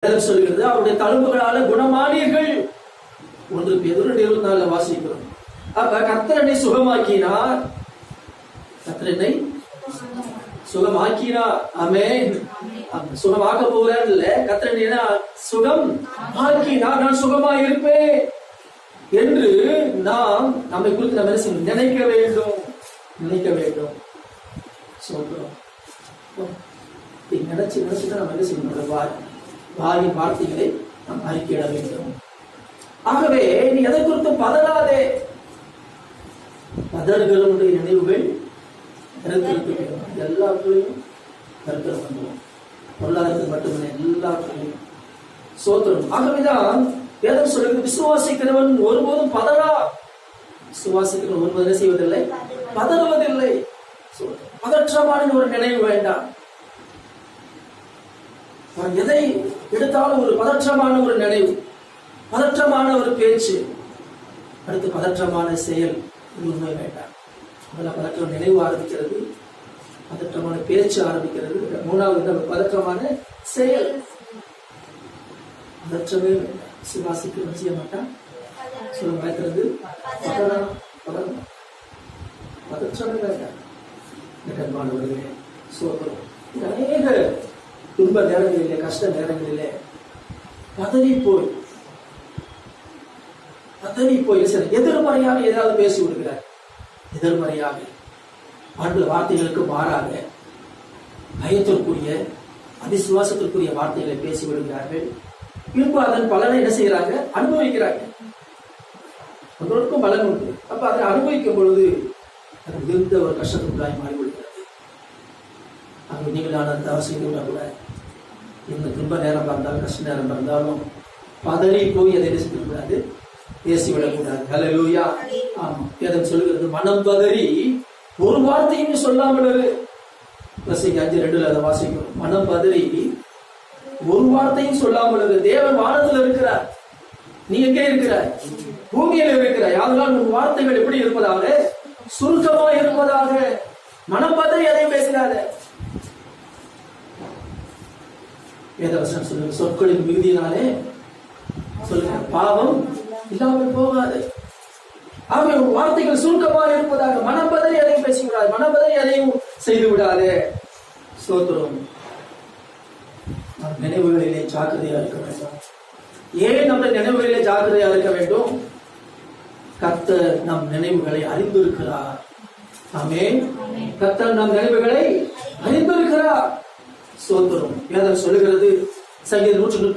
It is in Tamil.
சொல்கிறது அவருடைய தழும்புகளால குணமானீர்கள். 1 பேதுரு 2:24 வாசிக்கிறோம். அப்ப கர்த்தர் என்னை சுகமாக்கினார். கர்த்தர் என்னை சுகமாக்கினார். ஆமென். சுகமாக்க போறார் இல்ல, கர்த்தர் என்ன சுகம் ஆக்கினார். நான் சுகமா இருப்பேன் என்று நாம் நம்மை குறித்து நம்ம நினைக்க வேண்டும். சொல்றோம். நினைச்சுதான் நம்ம என்ன செய்யணும்? வாயின் வார்த்தைகளை நாம் அறிக்கையிட வேண்டும். ஆகவே நீ எதை குறித்து பதறாதே. பதர்களுடைய நினைவுகள் எல்லாத்துலையும் கருத்தில் பண்ணுவோம். பொருளாதாரத்தில் மட்டுமில்லை, எல்லாத்துலையும் சோத்திரம். ஆகவேதான் வேதம் சொல்லுகிறது, விசுவாசிக்கிறவன் ஒருபோதும் பதறா. விசுவாசிக்கிறவன் ஒருபோதும் செய்வதில்லை, பதறுவதில்லை. பதற்றமான ஒரு நினைவு வேண்டாம். எதை எடுத்தாலும் ஒரு பதற்றமான ஒரு நினைவு, பதற்றமான ஒரு பேச்சு, அடுத்து பதற்றமான செயல் உண்மை வேண்டாம். பதற்ற நினைவு ஆரம்பிக்கிறது, பதற்றமான பேச்சு ஆரம்பிக்கிறது, 3வது பதற்றமான செயல். பதற்றமே வேண்டாம். சுவாசிக்க செய்ய மாட்டான். சொல்ல பயக்கிறது பதற்றமே வேண்டாம். அநேக துன்ப நேரங்களிலே, கஷ்ட நேரங்களிலே பதறி போய் எதிர்மறையாக ஏதாவது பேசி விடுகிறார். எதிர்மறையாக ஆண்டு வார்த்தைகளுக்கு மாறாக பயத்திற்குரிய அவிசுவாசத்திற்குரிய வார்த்தைகளை பேசி விடுகிறார்கள். பின்பு அதன் பலனை என்ன செய்யறாங்க? அனுபவிக்கிறாங்க. அவர்களுக்கும் பலன் உண்டு. அப்ப அதை அனுபவிக்கும் பொழுது அது மிகுந்த ஒரு கஷ்டத்துக்குள்ளாய் மாறிவிடுகிறது. அங்கு நீங்களான அவசியம் கூட இந்த துன்ப நேரம் இருந்தாலும் கஷ்ட நேரம் இருந்தாலும் பதறி போய் அதை கூடாது, பேசிவிடக்கூடாது. ஹல்லேலூயா. ஆமா, வேதம் சொல்லுகிறது, மனம் பதறி ஒரு வார்த்தையும் சொல்லாமல் 5:2 அதை வாசிக்கிறோம். மனம் பதறி ஒரு வார்த்தையும் சொல்லாமல் தேவன் வானத்தில் இருக்கிறார், நீ எங்கே இருக்கிறாய்? பூமியில இருக்கிறாய். அதனால் உன் வார்த்தைகள் எப்படி இருப்பதாக? சுருக்கமா இருப்பதாக. மனம் பதறி எதையும் பேசினாத. வேதவசனம் சொல்லுங்க, சொற்களின் மிகுதியினாலே சொல்லுங்க பாவம் இல்லாமல் போகாது. ஆகவே வார்த்தைகள் சுருக்கமாக இருப்பதாக. மனப்பதறி எதையும் பேசக்கூடாது, மனப்பதறி எதையும் செய்து விடாது. ஸ்தோத்திரம். நினைவுகளிலே ஜாக்கிரதையா இருக்க வேண்டும். ஏன் நம்ம நினைவுகளிலே ஜாக்கிரதையா இருக்க வேண்டும்? கர்த்தர் நம் நினைவுகளை அறிந்திருக்கிறார். ஆமென். கர்த்தர் நம் நினைவுகளை அறிந்திருக்கிறார். ஸ்தோத்திரம். வேதம் சொல்லுகிறது, சங்கீதம் 130